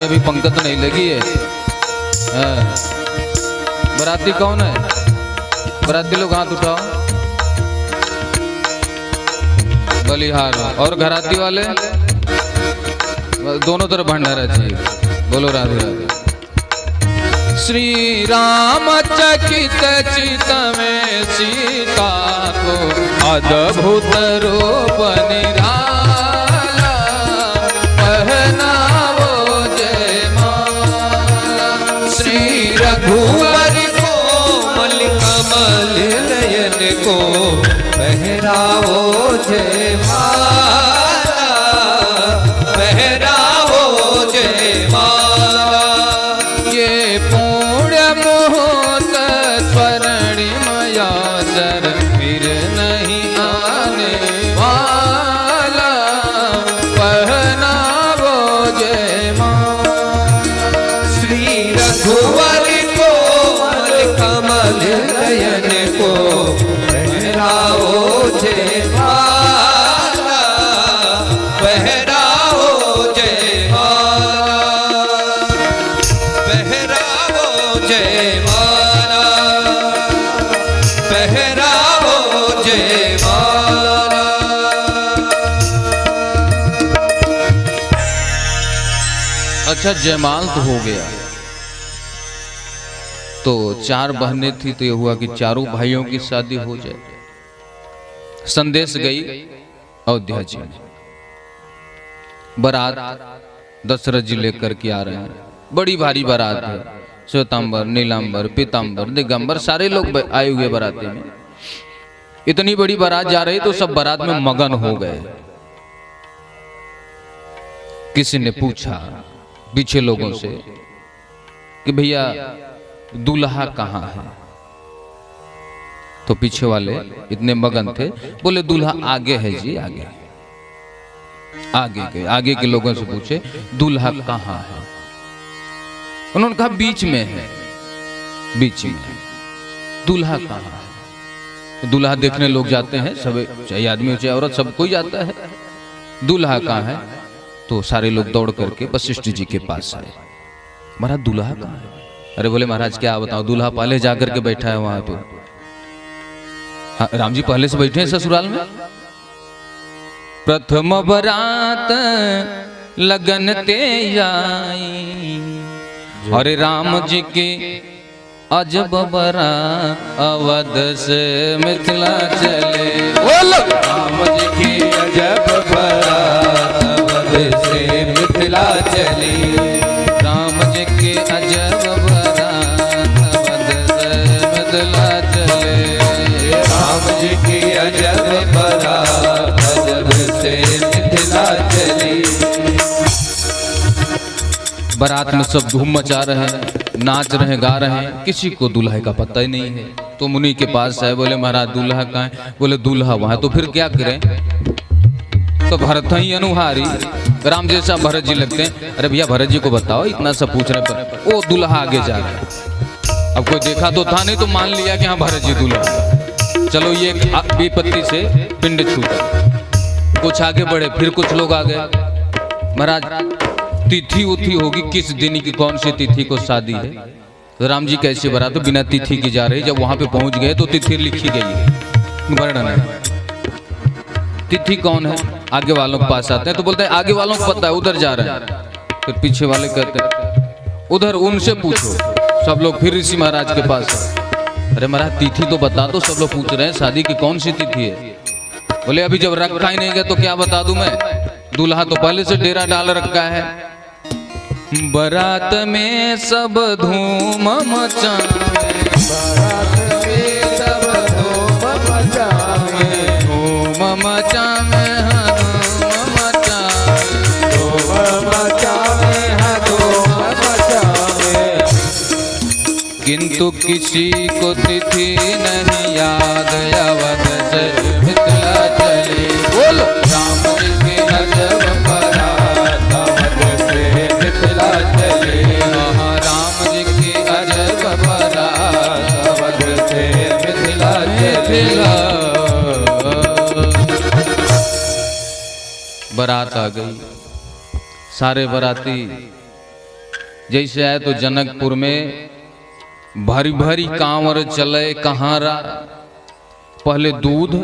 अभी पंक्ति नहीं लगी है। बराती कौन है? बराती लोग हाथ उठाओ। बलिहार और घराती वाले दोनों तरफ भंडारा चाहिए। बोलो राधे राधे। श्री राम चकित चित में सीता को अद्भुत रूप निराला पहनावो जयमाला। श्री रघुवर कोमल कमल नयन को पहरावो जयमाला पहरावो जयमाला। ये पुण्य मुहूर्त स्वर्णिमया सर फिर नहीं आने वाला पहनावो जयमाला। श्री रघुवर कोमल कमल नयन को पहरावो जयमाला पहरावो जयमाला पहरावो जयमाला पहरावो जयमाला। अच्छा जयमाल तो हो गया, तो चार बहनें थी तो ये हुआ कि चारों भाइयों की शादी हो जाए। संदेश गई अयोध्या जी में। बारात दशरथ जी लेकर के आ रहे हैं। बड़ी भारी बारात है। श्वेतांबर, नीलांबर, पीतांबर, दिगंबर सारे लोग आए हुए बाराती में। इतनी बड़ी बारात जा रही तो सब बारात में मगन हो गए। किसी ने पूछा पीछे लोगों से कि भैया दूल्हा कहाँ है? तो पीछे वाले इतने मगन थे, बोले दूल्हा आगे है जी, आगे आगे गए। आगे के लोगों से पूछे दूल्हा कहाँ है? उन्होंने कहा बीच में है, बीच में। दूल्हा कहाँ है? दूल्हा देखने लोग जाते हैं, सब चाहे आदमी हो चाहे औरत, सब कोई जाता है। दूल्हा कहाँ है? तो सारे लोग दौड़ करके वशिष्ठ जी के पास आए। महाराज दूल्हा कहाँ है? अरे बोले महाराज क्या बताओ, दूल्हा पहले जाकर के बैठा है वहां पे। हाँ, राम जी पहले से बैठे हैं ससुराल में। प्रथम बरात लगन ते आई, अरे राम जी की अजब बरात अवध से मिथिला चले। राम जी की अजब बरात अवध से मिथिला चली। राम जी की अजब बरात अवध से मिथिला चले। राम जी की अजब बरात अवध से मिथिला चली। बारात में सब धूम मचा रहे हैं, नाच रहे हैं, गा रहे हैं। किसी को दूल्हे का पता ही नहीं है। तो मुनि के पास है, बोले महाराज दूल्हा कहाँ है? बोले दूल्हा वहां। तो फिर क्या करें? तो भरत ही अनुहारी, राम जैसा भरत जी लगते हैं। अरे भैया भरत जी को बताओ, इतना सब पूछ रहे पर वो दूल्हा आगे जा रहा है। अब कोई देखा तो था नहीं, तो मान लिया कि हाँ भरत जी दूल्हा। चलो ये विपत्ति से पिंड छूटा। कुछ आगे बढ़े, फिर कुछ लोग आ गए। महाराज तिथि उथी होगी, किस दिन की कौन सी तिथि को शादी है? तो राम जी कैसे बारात तो बिना तिथि की जा रही। जब वहां पे पहुंच गए तो तिथि लिखी गई है, वर्णन है। तिथि कौन है? आगे वालों के पास आते हैं तो बोलते हैं आगे वालों को पता है, उधर जा रहे हैं। फिर पीछे वाले कहते हैं उधर उनसे पूछो। सब लोग फिर ऋषि महाराज के पास है। अरे महाराज तिथि तो बता दो, सब लोग पूछ रहे हैं शादी की कौन सी तिथि है। बोले अभी जब रखा ही नहीं गया तो क्या बता दूं मैं? दूल्हा तो पहले से डेरा डाल रखा है। बारात में सब धूम मचावे, बारात में सब धूम मचावे, धूम मचावे, धूम मचावे, धूम मचावे, धूम मचावे। किंतु किसी को तिथि नहीं याद, अवध से मिथिला चली। बोलो राम जी की अजब बरात अवध से मिथिला चली। राम जी की अजब बरात अवध से मिथिला चली। बारात आ गई। सारे बाराती जैसे आए तो जनकपुर में भारी भारी कांवर चले कहारा, पहले दूध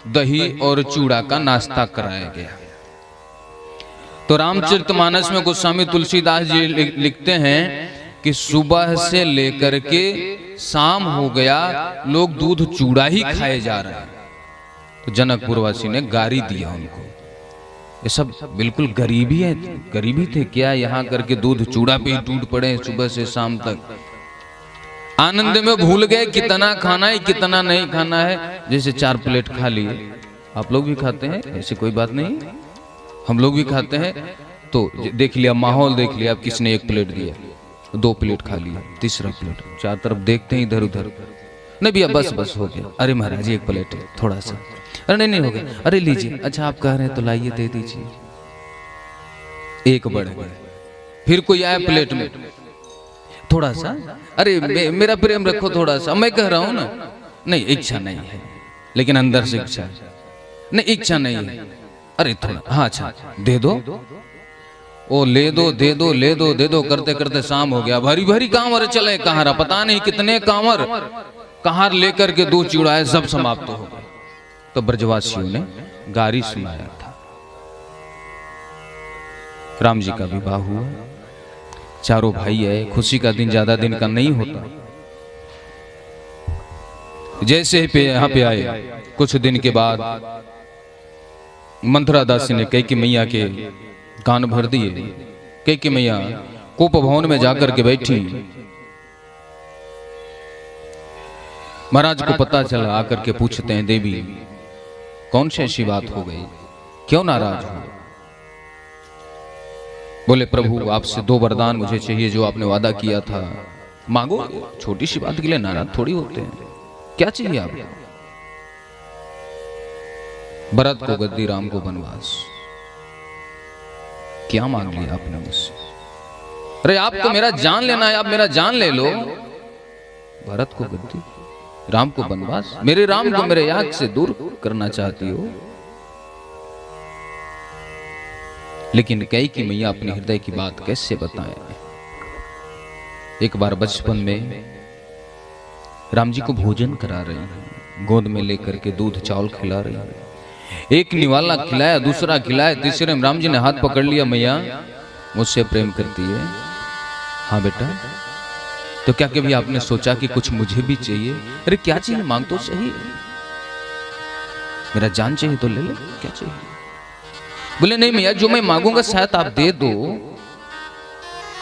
दही और चूड़ा का नाश्ता कराया गया। तो रामचरितमानस में गोस्वामी तुलसीदास जी लिखते हैं कि सुबह से लेकर के शाम हो गया, लोग दूध चूड़ा ही खाए जा रहे हैं। तो जनकपुरवासी ने गारी दिया उनको, ये सब बिल्कुल गरीबी है, गरीबी थे क्या यहाँ करके दूध चूड़ा पे ही टूट पड़े सुबह से शाम तक। आनंद में भूल गए कितना खाना है कितना नहीं खाना है। जैसे 4 प्लेट खा लिए, आप लोग भी खाते हैं, ऐसी कोई बात नहीं, हम लोग भी खाते हैं। तो देख लिया, माहौल देख लिया, अब किसने 1 प्लेट दिया, 2 प्लेट खा लिया, तीसरा प्लेट, 4 तरफ देखते हैं इधर उधर, नहीं भैया बस हो गया, अरे महाराज 1 प्लेट है थोड़ा सा, अरे नहीं हो गया, अरे लीजिए, अच्छा आप कह रहे हैं तो लाइए दे दीजिए, 1 बढ़ गया। फिर कोई आया प्लेट में, थोड़ा सा, अरे मेरा प्रेम रखो थोड़ा सा, मैं कह रहा हूं ना, नहीं इच्छा नहीं है, लेकिन अंदर से इच्छा है, नहीं इच्छा नहीं है, अरे थोड़ा, हाँ अच्छा दे दो, ओ ले दो दे दो ले दो दे दो, करते करते शाम हो गया। भारी भारी कांवर चले कहारा, पता नहीं कितने कांवर कहार लेकर के दूध चूड़ाए, सब समाप्त हो गए। तो ब्रजवासियों ने गारी सुनाया था। राम जी का विवाह हुआ, चारों भाई है, खुशी का दिन ज्यादा दिन का नहीं होता। जैसे पे यहाँ पे आए, कुछ दिन के बाद मंथरा दासी ने कैकी मैया के कान भर दिए। कैकी मैया कोप भवन में जाकर के बैठी, महाराज को पता चला, आकर के पूछते हैं, देवी कौन सी ऐसी बात हो गई, क्यों नाराज हो? बोले प्रभु आपसे 2 वरदान मुझे चाहिए, जो आपने वादा किया था, मांगो। छोटी सी बात के लिए नाराज थोड़ी होते हैं, क्या चाहिए आपको? भरत को गद्दी, राम को वनवास। क्या मांग लिया आपने मुझसे? अरे आपको मेरा जान लेना है, आप मेरा जान ले लो। भरत को गद्दी, राम को वनवास, मेरे राम को मेरे याग से दूर करना चाहती हो। लेकिन कैकी मैया अपने हृदय की बात कैसे बताएं? एक बार बचपन में राम जी को भोजन करा रही हैं, गोद में लेकर के दूध चावल खिला रही है। एक निवाला खिलाया, दूसरा खिलाया, तीसरे में राम जी ने हाथ पकड़ लिया, मैया मुझसे प्रेम करती है? हाँ बेटा। तो क्या कभी आपने सोचा कि कुछ मुझे भी चाहिए? अरे क्या चाहिए, मांग तो सही, मेरा जान चाहिए तो ले ले, क्या चाहिए? बोले नहीं मैया, जो मैं मांगूंगा शायद आप दे दो,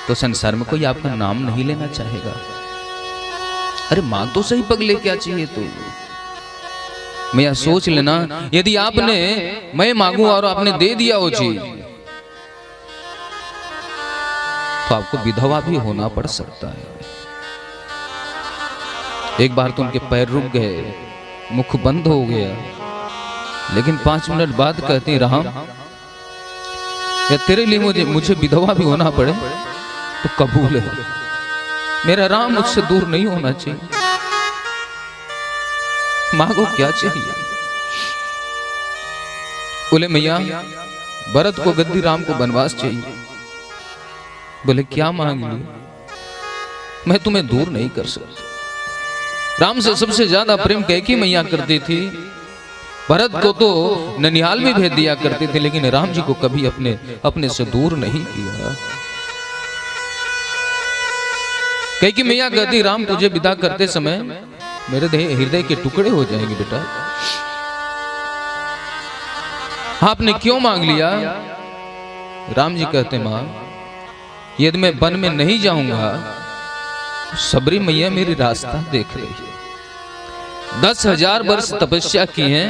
तो संसार में कोई आपका नाम नहीं लेना चाहेगा। अरे मांग तो सही पगले, क्या चाहिए? तो मैया सोच लेना, यदि आपने मैं मांगू और आपने दे दिया वो चीज, तो आपको विधवा भी होना पड़ सकता है। एक बार तो उनके पैर रुक गए, मुख बंद हो गया, लेकिन 5 मिनट बाद कहती, राम या तेरे लिए मुझे विधवा भी होना पड़े तो कबूल है, मेरा राम मुझसे दूर नहीं होना चाहिए, मांगो क्या चाहिए? बोले मैया भरत को गद्दी, राम को वनवास चाहिए। बोले क्या मांग ली? मैं तुम्हें दूर नहीं कर सकता। राम से सबसे ज्यादा प्रेम कैकी मैया करती थी, भरत को तो ननिहाल में भेज दिया करते थे, लेकिन राम जी को कभी अपने से दूर नहीं किया। कैकी मैया कहती, राम तुझे विदा करते समय मेरे हृदय के टुकड़े हो जाएंगे बेटा। आपने क्यों मांग लिया? राम जी कहते, मां यदि मैं वन में नहीं जाऊंगा, सबरी मैया मेरी रास्ता देख रही है। 10,000 वर्ष तपस्या की है।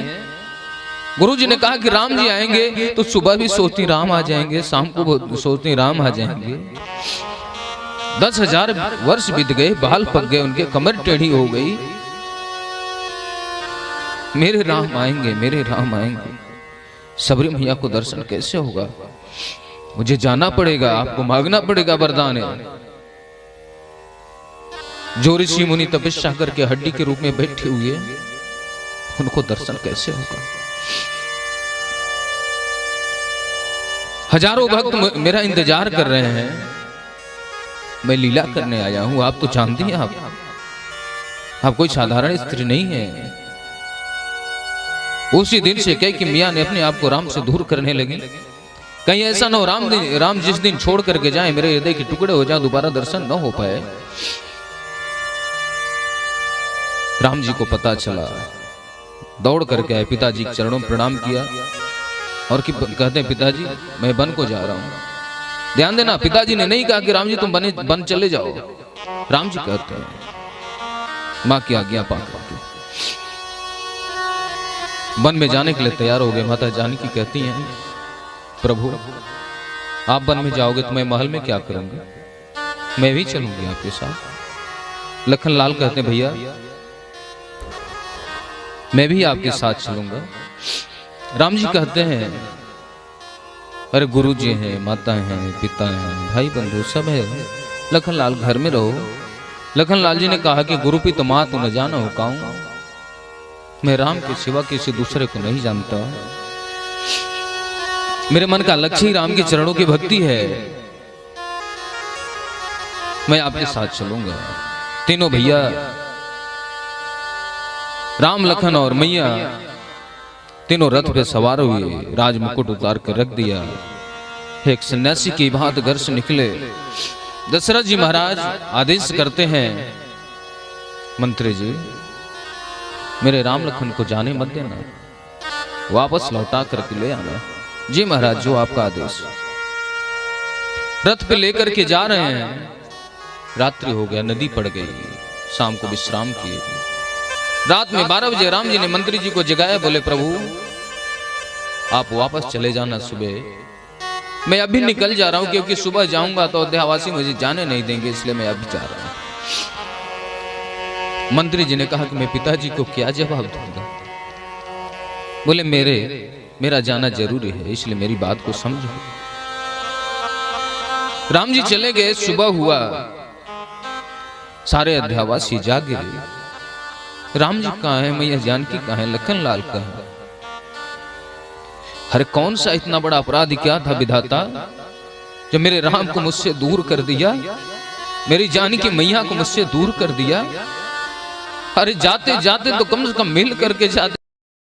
गुरु जी ने कहा कि राम जी आएंगे, तो सुबह भी सोचती राम आ जाएंगे, शाम को सोचती राम आ जाएंगे। 10,000 वर्ष बीत गए, बाल पक गए उनके, कमर टेढ़ी हो गई। मेरे राम आएंगे, मेरे राम आएंगे। सबरी मैया को दर्शन कैसे होगा? मुझे जाना पड़ेगा, आपको मांगना पड़ेगा वरदान है। जो ऋषि मुनि तपस्या करके हड्डी के रूप में बैठे हुए, उनको दर्शन कैसे होगा? हजारों भक्त मेरा इंतजार कर रहे हैं, मैं लीला करने आया हूं। आप तो जानती हैं, आप कोई साधारण स्त्री नहीं है। उसी दिन से कह कि मियां ने अपने आप को राम से दूर करने लगी। कहीं ऐसा ना हो राम जिस दिन छोड़ करके जाए मेरे हृदय के टुकड़े हो जाए, दोबारा दर्शन न हो पाए। राम जी को पता चला, दौड़ करके आए, पिताजी के चरणों में प्रणाम किया और कहते हैं पिताजी मैं वन को जा रहा हूं। ध्यान देना, पिताजी ने नहीं कहा कि राम जी तुम वन चले जाओ। राम जी कहते हैं मां की आज्ञा पा करके वन में जाने के लिए तैयार हो गए। माता जानकी कहती हैं प्रभु आप वन में जाओगे तो मैं महल में क्या करूंगा, मैं भी चलूंगी आपके साथ। लखन लाल कहते हैं भैया मैं भी आपके साथ चलूंगा। राम जी कहते हैं अरे गुरु जी हैं, माता हैं, पिता हैं, भाई बंधु सब है, लखन लाल घर में रहो। लखन लाल जी ने कहा कि गुरु पिता मां तू न जाना हो काऊं, मैं राम के सिवा किसी दूसरे को नहीं जानता। मेरे मन का लक्ष्य ही राम के चरणों की भक्ति है, मैं आपके साथ चलूंगा। तीनों भैया राम लखन और मैया तीनों रथ पे सवार हुए, राज मुकुट उतार कर रख दिया। एक सन्यासी की भांत घर से निकले। दशरथ जी महाराज आदेश करते हैं मंत्री जी मेरे राम लखन को जाने मत देना, वापस लौटा करके ले आना। जी महाराज जो आपका आदेश। रथ पे लेकर के जा रहे हैं, रात्रि हो गया, नदी पड़ गई, शाम को विश्राम किए। रात में 12 बजे राम जी ने मंत्री जी को जगाया, बोले प्रभु आप वापस चले जाना, सुबह मैं अभी निकल जा रहा हूं क्योंकि सुबह जाऊंगा तो अयोध्यावासी मुझे जाने नहीं देंगे, इसलिए मैं अभी जा रहा हूं। मंत्री जी ने कहा कि मैं पिताजी को क्या जवाब दूंगा। बोले मेरा जाना जरूरी है, इसलिए मेरी बात को समझो। राम जी चले गए, सुबह हुआ, सारे अयोध्यावासी जागे। राम जी कहाँ है, मैया जानकी कहाँ है, लखन लाल कहाँ है। अरे कौन सा इतना बड़ा अपराध क्या था विधाता जो मेरे राम को मुझसे दूर कर दिया, मेरी जानकी मैया को मुझसे दूर कर दिया। अरे जाते जाते तो कम से कम मिल करके जाते।